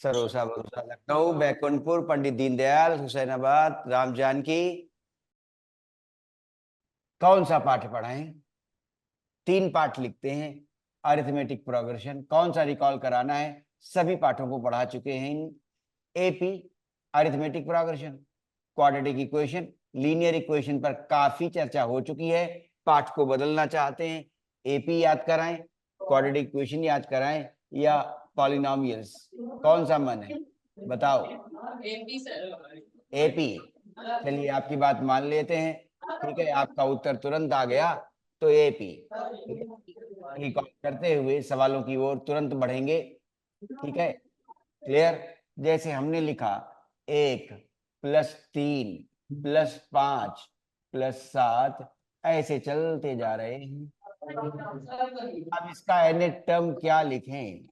सरोसा भरोसा लखनऊ, बैकुंठपुर, पंडित दीनदयाल, हुसैनाबाद, राम जानकी। कौन सा पाठ पढ़ाएं? 3 पाठ लिखते हैं। अरिथमेटिक प्रोग्रेशन कौन सा रिकॉल कराना है? सभी पाठों को पढ़ा चुके हैं। AP arithmetic progression, quadratic equation, linear equation पर काफी चर्चा हो चुकी है। पाठ को बदलना चाहते हैं, एपी याद कराएं, क्वाड्रेटिक इक्वेशन याद कराएं या पॉलिनोमियल्स? कौन सा मन है बताओ? एपी। चलिए आपकी बात मान लेते हैं, ठीक है, आपका उत्तर तुरंत आ गया, तो एपी। रिकॉल करते हुए सवालों की ओर तुरंत बढ़ेंगे, ठीक है, क्लियर? जैसे हमने लिखा 1+3+5+7 ऐसे चलते जा रहे हैं। अब इसका एनेट टर्म क्या लिखें?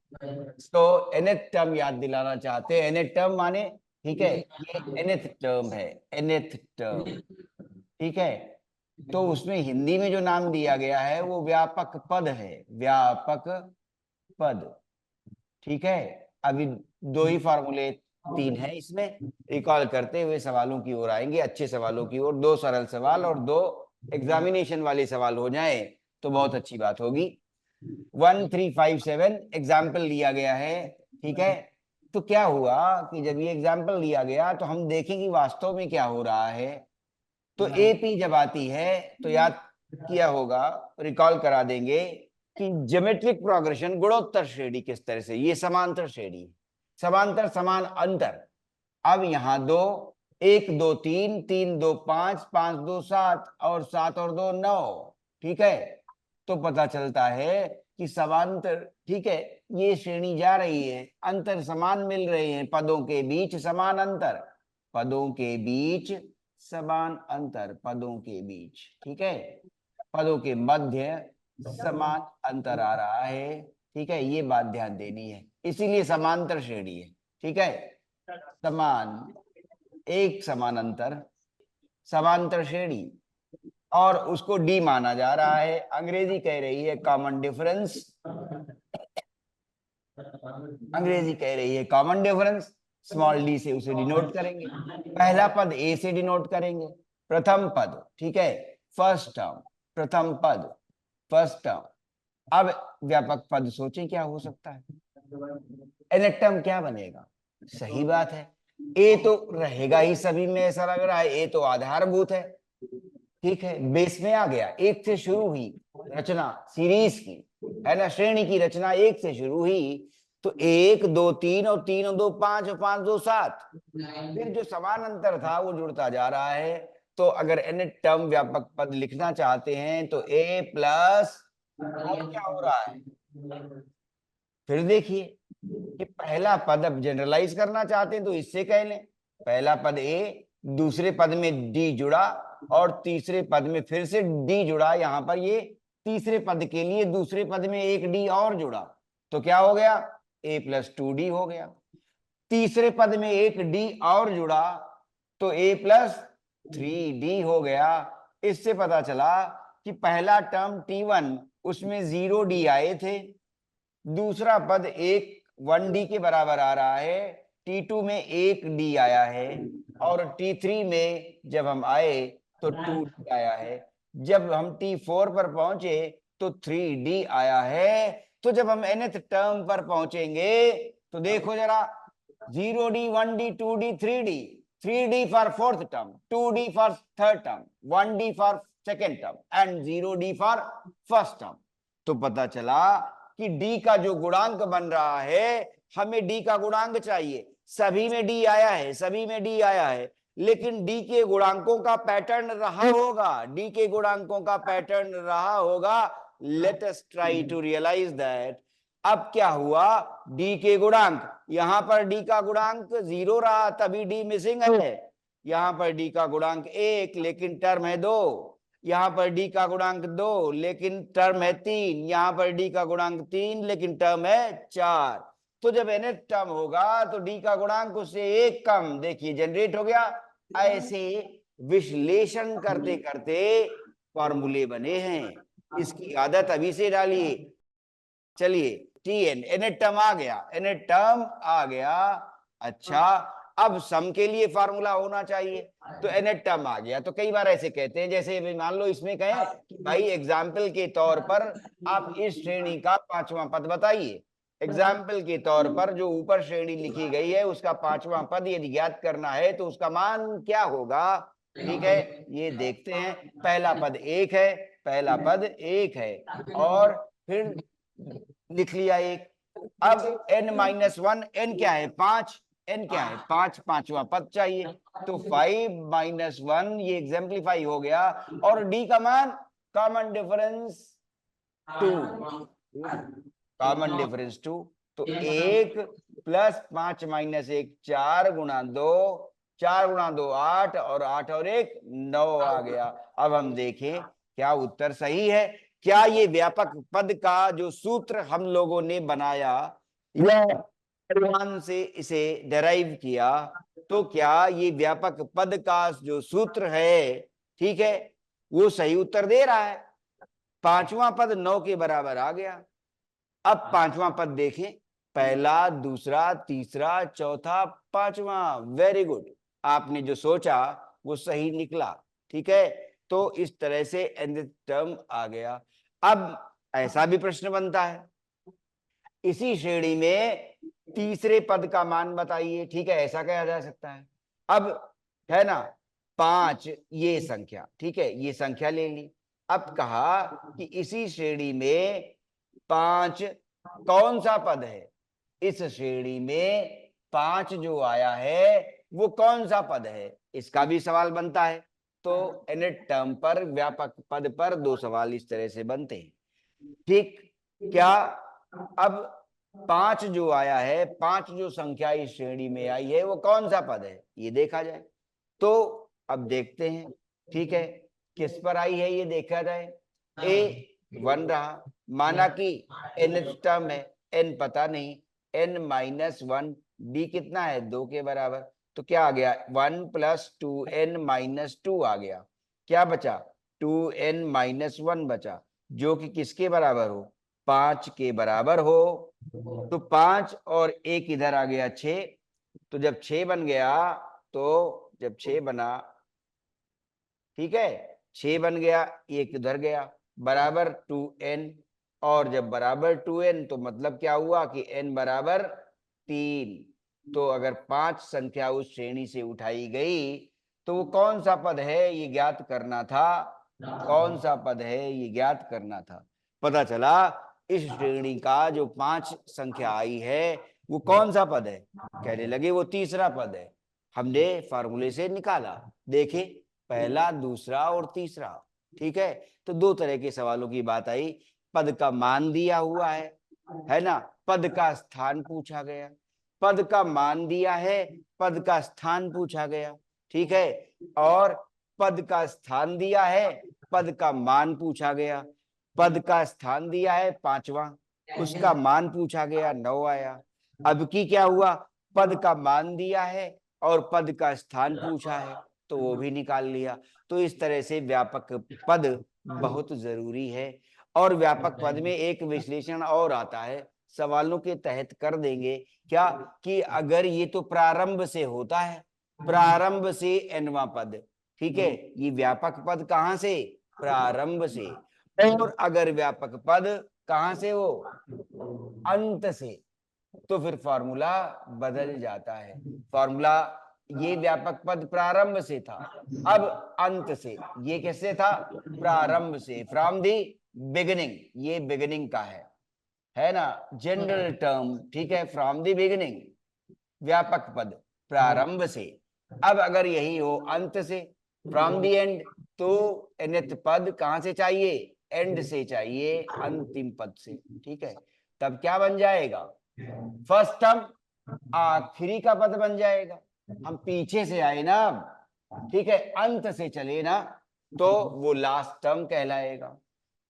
तो एनेथ टर्म याद दिलाना चाहते हैं। एनेथ टर्म माने, ठीक है, ये एनेथ टर्म है, एनेथ टर्म, ठीक है। तो उसमें हिंदी में जो नाम दिया गया है वो व्यापक पद है, व्यापक पद, ठीक है। अभी 2 ही फॉर्मूले 3 है इसमें। रिकॉल करते हुए सवालों की ओर आएंगे, अच्छे सवालों की ओर। 2 सरल सवाल और 2 एग्जामिनेशन वाले सवाल हो जाए तो बहुत अच्छी बात होगी। 1357 एग्जाम्पल लिया गया है, ठीक है। तो क्या हुआ कि जब ये एग्जाम्पल लिया गया तो हम देखें कि वास्तव में क्या हो रहा है। तो एपी जब आती है तो याद किया होगा, रिकॉल करा देंगे कि ज्योमेट्रिक प्रोग्रेशन गुणोत्तर श्रेणी किस तरह से, ये समांतर श्रेणी, समांतर समान अंतर। अब यहाँ 2, 1 2 3, 3 2 5, 5 2 7 और 7 और 2 9, ठीक है। तो पता चलता है कि समांतर, ठीक है, ये श्रेणी जा रही है, अंतर समान मिल रहे हैं, पदों के बीच समान अंतर, पदों के बीच समान अंतर, पदों के बीच, ठीक है, पदों के मध्य समान अंतर आ रहा है, ठीक है। ये बात ध्यान देनी है, इसीलिए समांतर श्रेणी है, ठीक है। समान, एक समान अंतर, समांतर श्रेणी, और उसको डी माना जा रहा है। अंग्रेजी कह रही है कॉमन डिफरेंस, अंग्रेजी कह रही है कॉमन डिफरेंस। स्मॉल डी से उसे डिनोट करेंगे। पहला पद ए से डिनोट करेंगे, प्रथम पद, ठीक है, फर्स्ट टर्म, प्रथम पद, फर्स्ट टर्म। अब व्यापक पद सोचें क्या हो सकता है, एनेट टर्म क्या बनेगा? सही बात है, ए तो रहेगा ही सभी में, ऐसा लग रहा है। ए तो आधारभूत है, ठीक है, बेस में आ गया। 1 से शुरू हुई रचना सीरीज की, है ना, श्रेणी की रचना 1 से शुरू हुई, तो 1 2 3 और 3 और 2 5 और 5 2 7, फिर जो समान अंतर था वो जुड़ता जा रहा है। तो अगर एनेट टर्म व्यापक पद लिखना चाहते हैं तो ए प्लस, और क्या हो रहा है, फिर देखिए कि पहला पद अब जनरलाइज करना चाहते हैं तो इससे कह लें, पहला पद ए, दूसरे पद में डी जुड़ा, और तीसरे पद में फिर से डी जुड़ा। यहां पर ये तीसरे पद के लिए दूसरे पद में एक डी और जुड़ा, तो क्या हो गया, a+2d हो गया। तीसरे पद में एक डी और जुड़ा तो a+3d हो गया। इससे पता चला कि पहला टर्म T1 उसमें 0d आए थे, दूसरा पद 1D के बराबर आ रहा है, T2 में 1D आया है, और T3 में जब हम आए तो 2D आया है। जब हम T4 पर पहुंचे तो 3D आया है। तो जब हम nth टर्म पर पहुंचेंगे तो देखो जरा, 0D 1D 2D 3D, 3D for fourth term, 2D for third term, 1D for second term and 0D for first term. तो पता चला कि डी का जो गुणांक बन रहा है, हमें डी का गुणांक चाहिए। सभी में डी आया है, सभी में डी आया है, लेकिन डी के गुणांकों का पैटर्न रहा होगा, डी के गुणांकों का पैटर्न रहा होगा। Let us try to realize that. अब क्या हुआ, डी के गुणांक, यहां पर डी का गुणांक 0 रहा, तभी डी मिसिंग है। यहां पर डी का गुणांक 1 लेकिन टर्म है 2, यहां पर डी का गुणांक 2 लेकिन टर्म है 3, यहां पर डी का गुणांक 3 लेकिन टर्म है 4। तो जब nth टर्म होगा तो डी का गुणांक उससे 1 कम, देखिए जनरेट हो गया। ऐसे विश्लेषण करते करते फॉर्मूले बने हैं, इसकी आदत अभी से डालिए। चलिए टी एन, nth टर्म आ गया, nth टर्म आ गया। अच्छा, अब सम के लिए फार्मूला होना चाहिए, तो nth टर्म आ गया। तो कई बार ऐसे कहते हैं, जैसे मान लो इसमें कहें कि भाई एग्जाम्पल के तौर पर आप इस श्रेणी का पांचवा पद बताइए। एग्जाम्पल के तौर पर जो ऊपर श्रेणी लिखी गई है उसका पांचवा पद यदि ज्ञात करना है तो उसका मान क्या होगा। ठीक है, ये देखते हैं। पहला पद 1 है, पहला पद 1 है, और फिर लिख लिया 1। अब n-1, n क्या है 5, n क्या है 5, पांचवा पद चाहिए, तो 5-1 ये एग्जाम्पलीफाई हो गया। और d का मान कॉमन डिफरेंस 2, कॉमन डिफरेंस 2, तो 1 प्लस 5 माइनस 1 4 गुणा 2, 4 गुणा 2 8, और 8 और 1 9 आ गया। अब हम देखें क्या उत्तर सही है। क्या ये व्यापक पद का जो सूत्र हम लोगों ने बनाया या अनुमान से इसे डेराइव किया, तो क्या ये व्यापक पद का जो सूत्र है, ठीक है, वो सही उत्तर दे रहा है। पांचवा पद 9 के बराबर आ गया। अब पांचवा पद देखें, पहला, दूसरा, तीसरा, चौथा, पांचवा। वेरी गुड, आपने जो सोचा वो सही निकला। ठीक है, तो इस तरह से nth टर्म आ गया। अब ऐसा भी प्रश्न बनता है, इसी श्रेणी में तीसरे पद का मान बताइए। ठीक है, ऐसा कहा जा सकता है। अब है ना 5 ये संख्या, ठीक है, ये संख्या ले ली। अब कहा कि इसी श्रेणी में 5 कौन सा पद है, इस श्रेणी में 5 जो आया है वो कौन सा पद है, इसका भी सवाल बनता है। तो nth टर्म पर, व्यापक पद पर 2 सवाल इस तरह से बनते हैं। ठीक, क्या अब 5 जो आया है, 5 जो संख्या इस श्रेणी में आई है वो कौन सा पद है, ये देखा जाए। तो अब देखते हैं, ठीक है, किस पर आई है ये देखा जाए। a1 रहा, माना कि nth टर्म है, n पता नहीं, n-1, d कितना है 2 के बराबर, तो क्या आ गया 1 + 2n-2 आ गया। क्या बचा 2n-1 बचा, जो कि किसके बराबर हो 5 के बराबर हो। तो 5 और 1 इधर आ गया 6, तो जब 6 बन गया, तो जब 6 बना, ठीक है 6 बन गया, 1 इधर गया, बराबर 2n, और जब बराबर 2n तो मतलब क्या हुआ कि n बराबर 3। तो अगर 5 संख्या उस श्रेणी से उठाई गई तो वो कौन सा पद है ये ज्ञात करना था, कौन सा पद है ये ज्ञात करना था। पता चला इस श्रेणी का जो 5 संख्या आई है वो कौन सा पद है, कहने लगे वो तीसरा पद है। हमने फार्मूले से निकाला, देखे पहला, दूसरा और तीसरा। ठीक है, तो 2 तरह के सवालों की बात आई। पद का मान दिया हुआ है ना, पद का स्थान पूछा गया, पद का मान दिया है, पद का स्थान पूछा गया। ठीक है, और पद का स्थान दिया है, पद का मान पूछा गया। पद का स्थान दिया है 5वां, उसका मान पूछा गया 9 आया। अब की क्या हुआ, पद का मान दिया है और पद का स्थान पूछा है, तो वो भी निकाल लिया। तो इस तरह से व्यापक पद बहुत जरूरी है। और व्यापक पद में एक विश्लेषण और आता है, सवालों के तहत कर देंगे क्या, कि अगर ये तो प्रारंभ से होता है, प्रारंभ से nवां पद, ठीक है, ये व्यापक पद कहां से, प्रारंभ से। और अगर व्यापक पद कहां से हो, अंत से, तो फिर फॉर्मूला बदल जाता है। फॉर्मूला, ये व्यापक पद प्रारंभ से था, अब अंत से। ये किससे था, प्रारंभ से, फ्रॉम दी बिगिनिंग, ये बिगिनिंग का है ना, जनरल टर्म। ठीक है, फ्रॉम दी बिगिनिंग, व्यापक पद प्रारंभ से। अब अगर यही हो अंत से, फ्रॉम दी एंड, तो nth पद कहां से चाहिए, एंड से चाहिए, अंतिम पद से। ठीक है, तब क्या बन जाएगा, फर्स्ट टर्म आखिरी का पद बन जाएगा। हम पीछे से आए ना, ठीक है, अंत से चले ना, तो वो लास्ट टर्म कहलाएगा।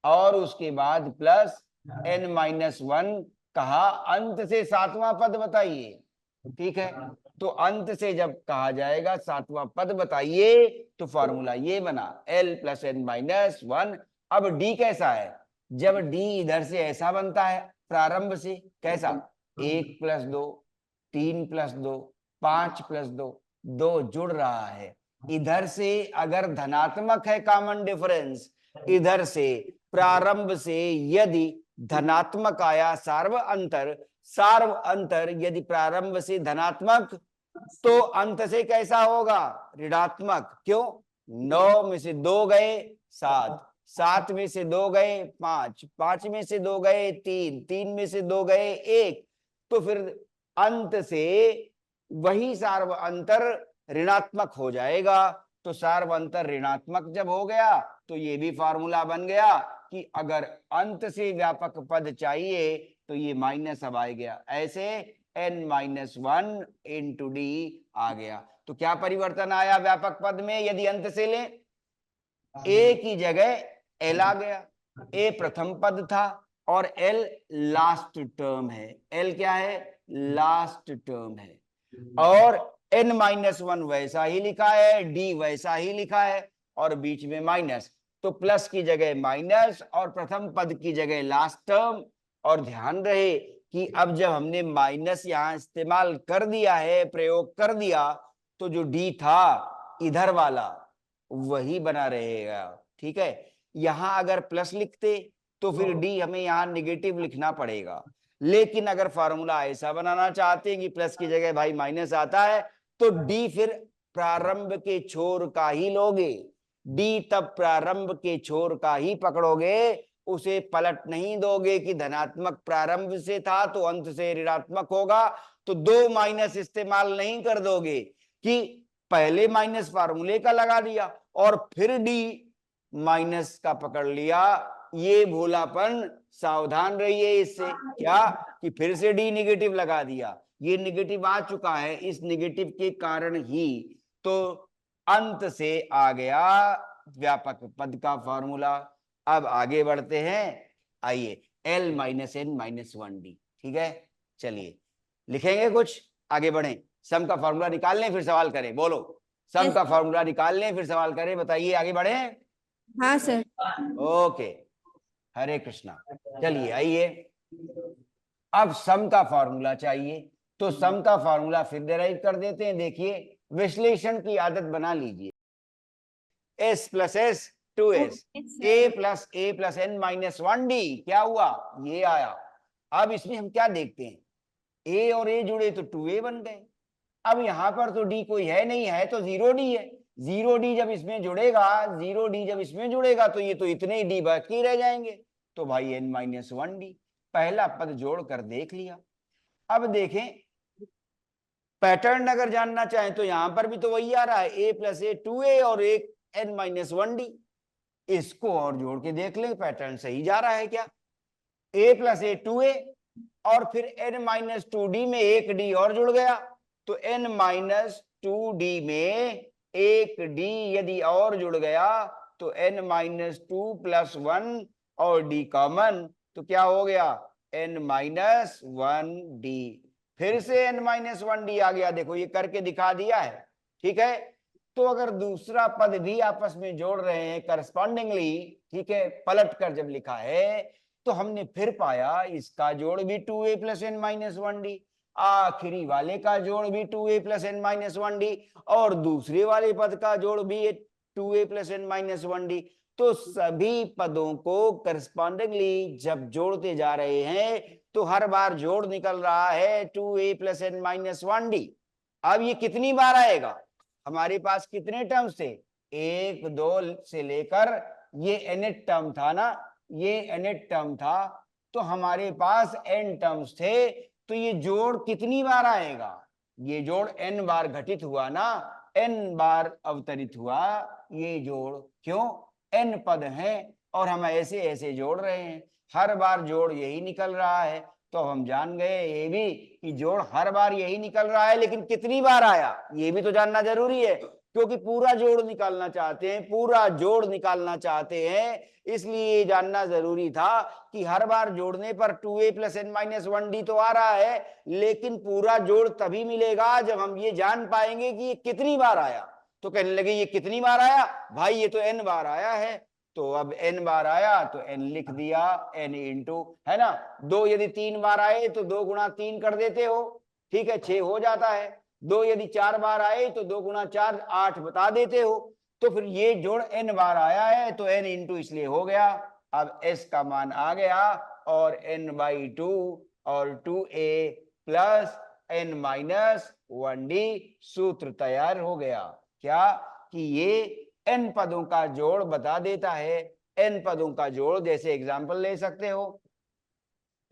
और उसके बाद प्लस n-1 कहा, अंत से 7वां पद बताइए। ठीक है, तो अंत से जब कहा जाएगा 7वां पद बताइए, तो फॉर्मूला ये बना l + n-1। अब d कैसा है, जब डी इधर से ऐसा बनता है प्रारंभ से, कैसा, 1+2, 3+2, 5+2, 2 जुड़ रहा है। इधर से अगर धनात्मक है कॉमन डिफरेंस, इधर से प्रारंभ से यदि धनात्मक आया सार्व अंतर यदि प्रारंभ से धनात्मक, तो अंत से कैसा होगा, ऋणात्मक। क्यों, 9 में से 2 गए 7, 7 में से 2 गए 5, 5 में से 2 गए 3, 3 में से 2 गए 1, तो फिर अंत से वही सार्व अंतर ऋणात्मक हो जाएगा। तो सार्व अंतर ऋणात्मक जब हो गया तो ये भी फार्मूला बन गया कि अगर अंत से व्यापक पद चाहिए तो ये माइनस अब आ गया, ऐसे n-1 इंटू डी आ गया। तो क्या परिवर्तन आया व्यापक पद में, यदि अंत से लें, ए की जगह एल आ गया। ए प्रथम पद था और एल लास्ट टर्म है। एल क्या है, लास्ट टर्म है। और n-1 वैसा ही लिखा है, डी वैसा ही लिखा है और बीच में माइनस, तो प्लस की जगह माइनस और प्रथम पद की जगह लास्ट टर्म। और ध्यान रहे कि अब जब हमने माइनस यहां इस्तेमाल कर दिया है, प्रयोग कर दिया, तो जो डी था इधर वाला वही बना रहेगा। ठीक है, यहां अगर प्लस लिखते तो फिर डी हमें यहां निगेटिव लिखना पड़ेगा। लेकिन अगर फार्मूला ऐसा बनाना चाहते हैं कि प्लस की जगह भाई माइनस आता है, तो डी फिर प्रारंभ के छोर का ही लोगे। डी तब प्रारंभ के छोर का ही पकड़ोगे, उसे पलट नहीं दोगे कि धनात्मक प्रारंभ से था तो अंत से ऋणात्मक होगा। तो 2 माइनस इस्तेमाल नहीं कर दोगे कि पहले माइनस फार्मूले का लगा दिया और फिर डी माइनस का पकड़ लिया। ये भोलापन, सावधान रहिए इससे, क्या कि फिर से डी निगेटिव लगा दिया। ये निगेटिव आ चुका है, इस निगेटिव के कारण ही तो अंत से आ गया व्यापक पद का फॉर्मूला। अब आगे बढ़ते हैं, आइए L-n-1D। ठीक है, चलिए लिखेंगे, कुछ आगे बढ़ें। सम का फॉर्मूला निकाल लें फिर सवाल करें, बोलो। सम का फॉर्मूला निकाल लें फिर सवाल करें, बताइए, आगे बढ़े। हाँ सर। ओके, हरे कृष्णा। चलिए आइए, अब सम का फॉर्मूला चाहिए, तो सम का फॉर्मूला फिर डिराइव कर देते हैं। देखिए, विश्लेषण की आदत बना लीजिए। s plus S 2s, a plus n-1d, क्या हुआ, ये आया। अब इसमें हम क्या देखते हैं, a और a जुड़े तो 2a बन गए। अब यहां पर तो d कोई है नहीं, है तो 0d है। 0d जब इसमें जुड़ेगा, 0d जब इसमें जुड़ेगा तो ये तो इतने ही d बाकी रह जाएंगे। तो भाई n-1d, पहला पद जोड़ कर देख लिया। अब देखें, पैटर्न अगर जानना चाहें तो यहां पर भी तो वही आ रहा है, a प्लस ए 2a और एक n-1d। इसको और जोड़ के देख लें, पैटर्न सही जा रहा है क्या। a प्लस ए 2a और फिर n-2d में एक d और जुड़ गया, तो n-2d में एक d यदि और जुड़ गया तो n-2 प्लस 1 और d कॉमन, तो क्या हो गया, n-1d। फिर से n-1d आ गया, देखो ये करके दिखा दिया है। ठीक है, तो अगर दूसरा पद भी आपस में जोड़ रहे हैं करस्पॉन्डिंगली, ठीक है, पलट कर जब लिखा है, तो हमने फिर पाया इसका जोड़ भी 2a प्लस n-1d, आखिरी वाले का जोड़ भी 2a प्लस n-1d और दूसरे वाले पद का जोड़ भी 2a प्लस n-1d। तो सभी पदों को करस्पॉन्डिंगली जब जोड़ते जा रहे हैं तो हर बार जोड़ निकल रहा है 2a प्लस n-1d। अब ये कितनी बार आएगा, हमारे पास कितने टर्म्स थे, 1 2 से लेकर ये nth टर्म था ना, ये nth टर्म था, तो हमारे पास n टर्म्स थे। तो ये जोड़ कितनी बार आएगा, ये जोड़ n बार घटित हुआ ना, n बार अवतरित हुआ ये जोड़। क्यों, n पद हैं और हम ऐसे ऐसे जोड़ रहे हैं, हर बार जोड़ यही निकल रहा है। तो हम जान गए ये भी कि जोड़ हर बार यही निकल रहा है, लेकिन कितनी बार आया ये भी तो जानना जरूरी है, क्योंकि पूरा जोड़ निकालना चाहते हैं, पूरा जोड़ निकालना चाहते हैं, इसलिए जानना जरूरी था कि हर बार जोड़ने पर 2a प्लस n-1d तो आ रहा है, लेकिन पूरा जोड़ तभी मिलेगा जब हम ये जान पाएंगे कि ये कितनी बार आया। तो कहने लगे ये कितनी बार आया भाई, ये तो n बार आया है। तो अब n बार आया तो n लिख दिया, n इंटू, है ना। 2 यदि 3 बार आए तो 2 गुणा 3 कर देते हो, ठीक है, 6 हो जाता है। 2 यदि 4 बार आए तो 2 गुणा 4 8 बता देते हो। तो फिर ये जोड़ n बार आया है तो n इंटू इसलिए हो गया। अब s का मान आ गया और n/2 और 2a प्लस n-1d सूत्र तैयार हो गया। क्या कि ये n पदों का जोड़ बता देता है। n पदों का जोड़ जैसे एग्जांपल ले सकते हो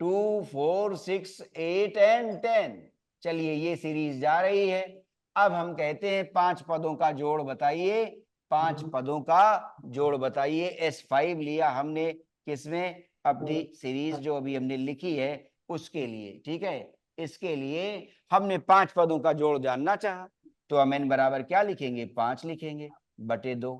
2 4 6 8 एंड 10। चलिए ये सीरीज जा रही है। अब हम कहते हैं 5 पदों का जोड़ बताइए, 5 पदों का जोड़ बताइए। S5 लिया हमने किसमें, अपनी सीरीज जो अभी हमने लिखी है उसके लिए, ठीक है। इसके लिए हमने 5 पदों का जोड़ जानना चाहा तो हम n बराबर क्या लिखेंगे, 5 लिखेंगे बटे 2।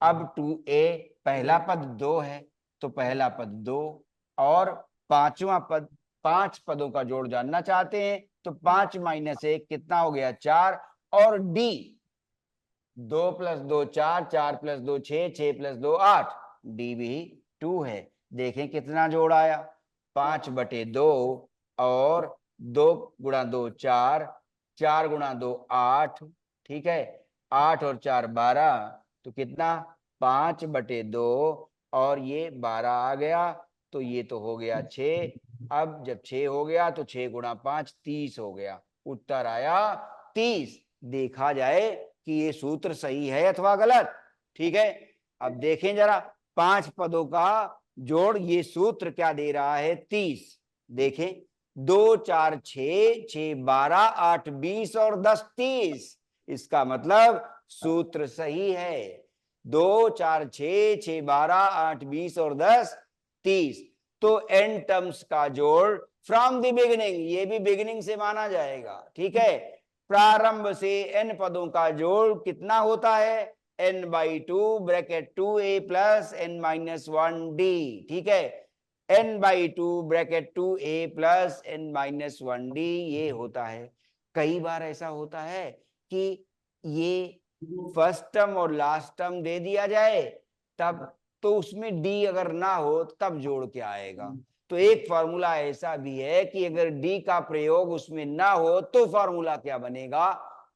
अब 2a पहला पद 2 है तो पहला पद 2 और पांचवा पद, 5 पदों का जोड़ जानना चाहते हैं तो 5 माइनस 1 कितना हो गया, 4। और d 2 plus 2 4, 4 plus 2 6, 6 plus 2 8, D भी 2 है। देखें कितना जोड़ आया, 5 बटे 2 और 2 गुणा 2 4, 4 गुणा 2 8, ठीक है, 8 और 4 12, तो कितना 5 बटे 2 और ये 12 आ गया तो ये तो हो गया 6। अब जब 6 हो गया तो 6 गुणा 5 30 हो गया, उत्तर आया 30। देखा जाए कि ये सूत्र सही है अथवा गलत, ठीक है। अब देखें जरा 5 पदों का जोड़, ये सूत्र क्या दे रहा है, 30। देखें 2 4 6, 6 12, 8 20 और 10 30। इसका मतलब सूत्र सही है। 2 4 6, 6 12, 8 20 और 10 30। तो n टर्म्स का जोड़ फ्रॉम द बिगिनिंग, ये भी बिगिनिंग से माना जाएगा, ठीक है। प्रारंभ से n पदों का जोड़ कितना होता है, n/2 bracket 2a plus n-1d, ठीक है। n/2 bracket 2a plus n-1d ये होता है। कई बार ऐसा होता है कि ये फर्स्ट टर्म और लास्ट टर्म दे दिया जाए तब, तो उसमें d अगर ना हो तब जोड़ क्या आएगा। तो एक फॉर्मूला ऐसा भी है कि अगर डी का प्रयोग उसमें ना हो तो फॉर्मूला क्या बनेगा,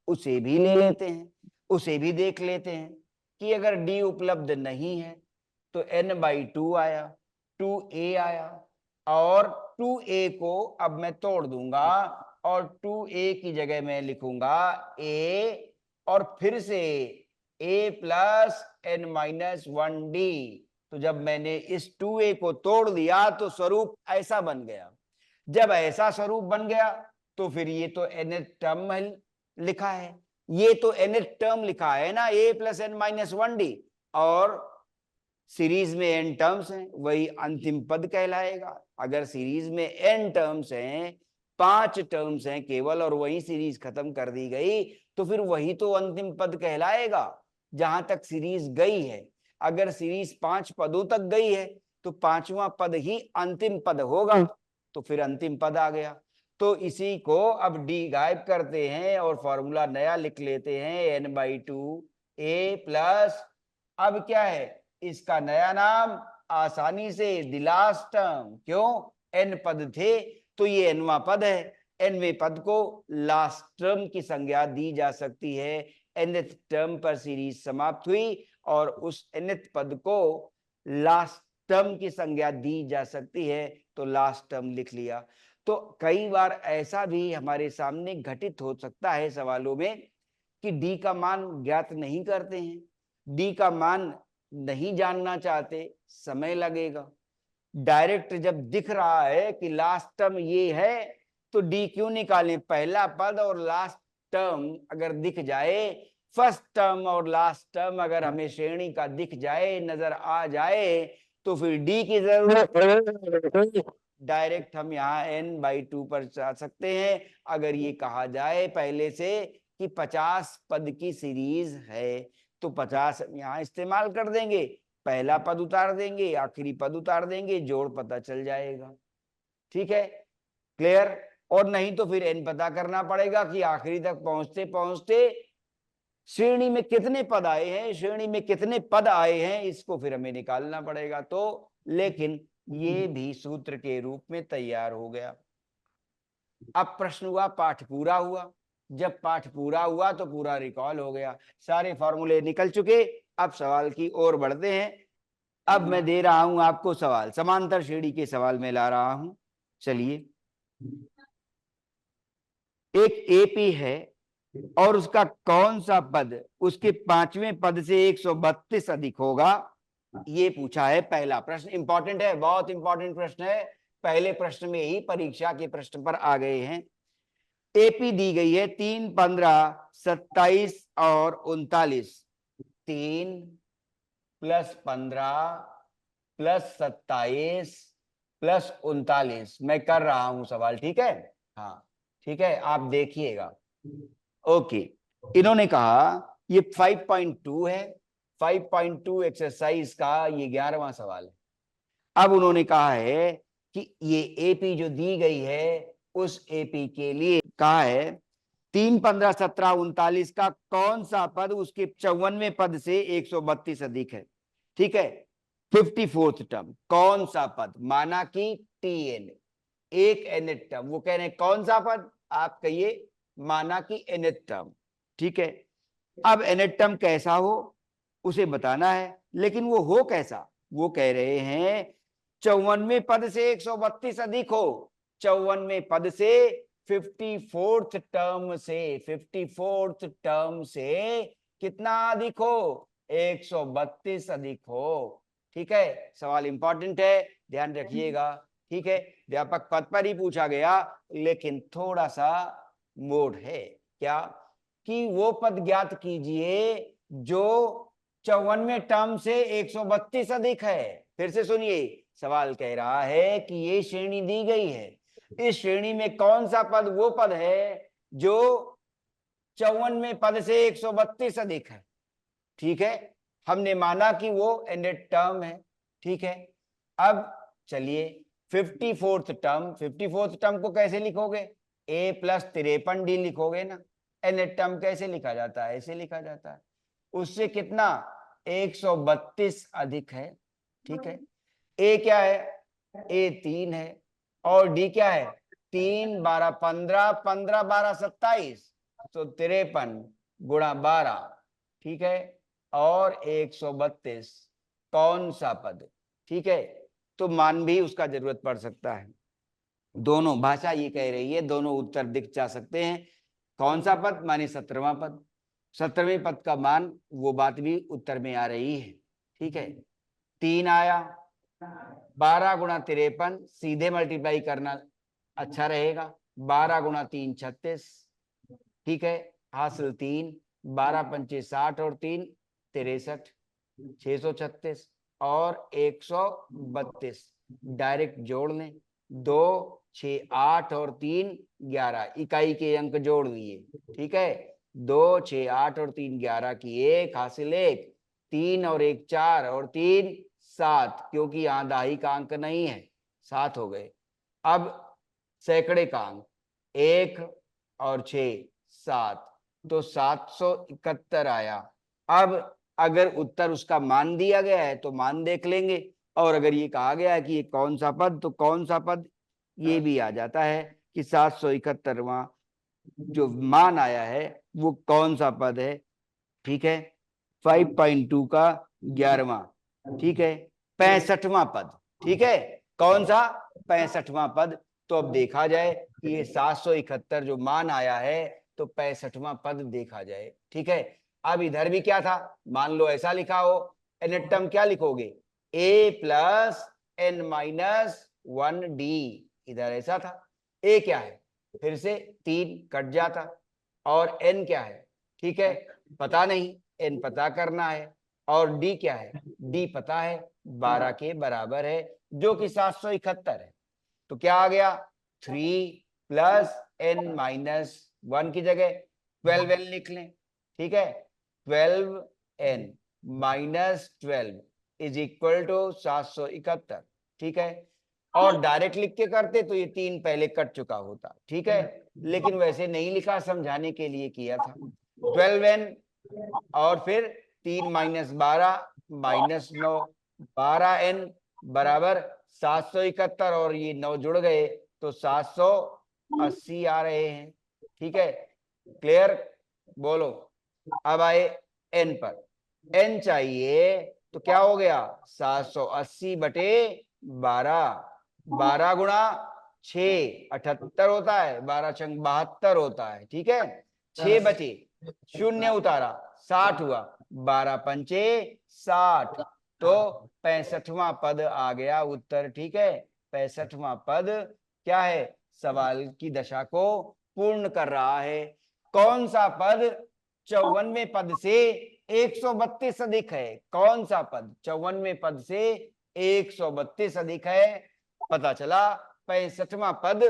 उसे भी ले लेते हैं, उसे भी देख लेते हैं कि अगर डी उपलब्ध नहीं है तो n/2 आया, 2a आया और 2a को अब मैं तोड़ दूंगा और 2a की जगह मैं लिखूंगा a और फिर से a प्लस n-1d। तो जब मैंने इस 2a को तोड़ दिया तो स्वरूप ऐसा बन गया। जब ऐसा स्वरूप बन गया तो फिर ये तो nth टर्म लिखा है, ये तो nth टर्म लिखा है ना, a प्लस n-1d, और सीरीज में n टर्म्स हैं, वही अंतिम पद कहलाएगा। अगर सीरीज में n टर्म्स हैं, 5 टर्म्स हैं केवल, और वही सीरीज खत्म कर दी गई तो फिर वही तो अंतिम पद कहलाएगा जहां तक सीरीज गई है। अगर सीरीज 5 पदों तक गई है तो 5वां पद ही अंतिम पद होगा, तो फिर अंतिम पद आ गया। तो इसी को अब डी गायब करते हैं और फॉर्मूला नया लिख लेते हैं, n/2 a प्लस, अब क्या है इसका नया नाम, आसानी से द लास्ट टर्म। क्यों, n पद थे तो ये nवां पद है, nवें पद को लास्ट टर्म की संज्ञा दी जा सकती है। nth टर्म पर सीरीज समाप्त हुई और उस nth पद को लास्ट टर्म की संज्ञा दी जा सकती है, तो लास्ट टर्म लिख लिया। तो कई बार ऐसा भी हमारे सामने घटित हो सकता है सवालों में कि डी का मान ज्ञात नहीं करते हैं, डी का मान नहीं जानना चाहते, समय लगेगा। डायरेक्ट जब दिख रहा है कि लास्ट टर्म ये है तो डी क्यों निकालें, पहला पद और लास्ट टर्म अगर दिख जाए, फर्स्ट टर्म और लास्ट टर्म अगर हमें श्रेणी का दिख जाए, नजर आ जाए, तो फिर डी की जरूरत, डायरेक्ट हम यहाँ n/2 पर जा सकते हैं। अगर ये कहा जाए पहले से कि 50 पद की सीरीज है तो 50 हम यहाँ इस्तेमाल कर देंगे, पहला पद उतार देंगे, आखिरी पद उतार देंगे, जोड़ पता चल जाएगा, ठीक है, क्लियर। और नहीं तो फिर n पता करना पड़ेगा कि आखिरी तक पहुंचते पहुंचते श्रेणी में कितने पद आए हैं, श्रेणी में कितने पद आए हैं, इसको फिर हमें निकालना पड़ेगा। तो लेकिन ये भी सूत्र के रूप में तैयार हो गया। अब प्रश्न हुआ, पाठ पूरा हुआ। जब पाठ पूरा हुआ तो पूरा रिकॉल हो गया, सारे फॉर्मूले निकल चुके। अब सवाल की ओर बढ़ते हैं। अब मैं दे रहा हूं आपको सवाल, समांतर श्रेणी के सवाल में ला रहा हूं। चलिए, एक एपी है और उसका कौन सा पद उसके पांचवें पद से 132 अधिक होगा, ये पूछा है। पहला प्रश्न इंपॉर्टेंट है, बहुत इंपॉर्टेंट प्रश्न है, पहले प्रश्न में ही परीक्षा के प्रश्न पर आ गए हैं। एपी दी गई है 3, 15, 27 और 39। 3 + 15 + 27 + 39 मैं कर रहा हूं सवाल, ठीक है? हाँ ठीक है, आप देखिएगा। ओके, इन्होंने कहा ये 5.2 है, 5.2 एक्सरसाइज का ये 11वां सवाल है। अब उन्होंने कहा है कि ये एपी जो दी गई है, उस एपी के लिए कहा है 3, 15, 17, 39 का कौन सा पद उसके 54वें पद से 132 अधिक है। ठीक है, 54th टर्म कौन सा पद, माना कि टीएन एक एनथ टर्म, वो कह रहे हैं कौन सा पद, आप कहिए माना कि एनथ टर्म। ठीक है, अब एनथ टर्म कैसा हो उसे बताना है, लेकिन वो हो कैसा, वो कह रहे हैं 54वें पद से 132 अधिक हो। 54वें पद से 54th टर्म से, 54th टर्म से कितना अधिक हो, 132 अधिक हो। ठीक है, सवाल इंपॉर्टेंट है, ध्यान रखिएगा। ठीक है, व्यापक पद पर ही पूछा गया, लेकिन थोड़ा सा मोड है क्या, कि वो पद ज्ञात कीजिए जो 54वें टर्म से 132 अधिक है। फिर से सुनिए, सवाल कह रहा है कि ये श्रेणी दी गई है, इस श्रेणी में कौन सा पद वो पद है जो 54वें पद से 132 अधिक है। ठीक है, हमने माना कि वो एंडेड टर्म है। ठीक है, अब चलिए 54th टर्म, 54th टर्म को कैसे लिखोगे, a + 53d लिखोगे ना। एंडेड टर्म कैसे लिखा जाता है, ऐसे लिखा जाता है, उससे कितना 132 अधिक है। ठीक है, a क्या है, a 3 है और d क्या है, 3, 12, 15, 15, 12, 27, तो 53 × 12। ठीक है, और 132 कौन सा पद। ठीक है, तो मान भी उसका जरूरत पड़ सकता है। दोनों भाषा ये कह रही है, दोनों उत्तर दिख जा सकते हैं। कौन सा पद माने 17वां पद, 17वें पद का मान, वो बात भी उत्तर में आ रही है। ठीक है, 3 आया, 12 × 53 सीधे मल्टीप्लाई करना अच्छा रहेगा, 12 × 3 36। ठीक है, हासिल 3, 12 पंचे 60 और 3 63, 636 और 132 डायरेक्ट जोड़ लें, 2, 6, 8 और 3 11, इकाई के अंक जोड़ लिए। ठीक है, 2, 6, 8 और 3 11 की 1 हासिल 1, 3 और 1 4 और 3 7, क्योंकि यहां दाही का अंक नहीं है, 7 हो गए। अब सैकड़े का अंक 1 और 6 7, तो 771 आया। अब अगर उत्तर उसका मान दिया गया है तो मान देख लेंगे, और अगर ये कहा गया है कि ये कौन सा पद, तो कौन सा पद, ये भी आ जाता है कि 771वां जो मान आया है वो कौन सा पद है। ठीक है, 5.2 का 11वां। ठीक है, 65वां पद। ठीक है, कौन सा, 65वां पद। तो अब देखा जाए कि ये 771 जो मान आया है, तो 65वां पद देखा जाए। ठीक है, अब इधर भी क्या था, मान लो ऐसा लिखा हो, एनथ टर्म क्या लिखोगे, a + n-1d, इधर ऐसा था। a क्या है, फिर से 3 कट जाता, और n क्या है, ठीक है पता नहीं, n पता करना है, और d क्या है, d पता है, 12 के बराबर है, जो कि 771 है। तो क्या आ गया, 3 + n-1 की जगह 12n लिख लें। ठीक है, 12n - 12 = 771। ठीक है, और डायरेक्ट लिख के करते तो ये 3 पहले कट चुका होता। ठीक है, लेकिन वैसे नहीं लिखा, समझाने के लिए किया था। 12n और फिर 3 माइनस 12 माइनस 9, 12n बराबर 771 और ये 9 जुड़ गए तो 780 आ रहे हैं। ठीक है, क्लियर? बोलो। अब आए n पर, n चाहिए तो क्या हो गया 780 बटे 12, 12 गुणा 6 78 होता है, 12 छंग 72 होता है। ठीक है, 6 बचे, शून्य उतारा 60 हुआ, 12 पंचे 60 तो 65वां पद आ गया उत्तर। ठीक है, 65वां पद क्या है, सवाल की दशा को पूर्ण कर रहा है। कौन सा पद 54वें पद से 132 अधिक है? कौन सा पद 54वें पद से 132 अधिक है? पता चला 65वां पद,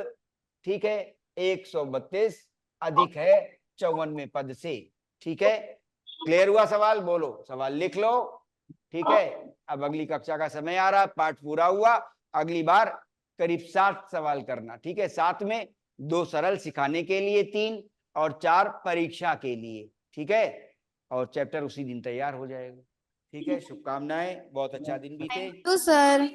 ठीक है, 132 अधिक है 54वें पद से। ठीक है, क्लियर हुआ सवाल? बोलो, सवाल लिख लो। ठीक है, अब अगली कक्षा का समय आ रहा, पाठ पूरा हुआ, अगली बार करीब 60 सवाल करना। ठीक है, 7 में 2 सरल सिखाने के लिए, 3 और 4 परीक्षा के लिए। ठीक है, और चैप्टर उसी दिन तैयार हो जाएगा। ठीक है, शुभकामनाएं, बहुत अच्छा दिन बीते। तो सर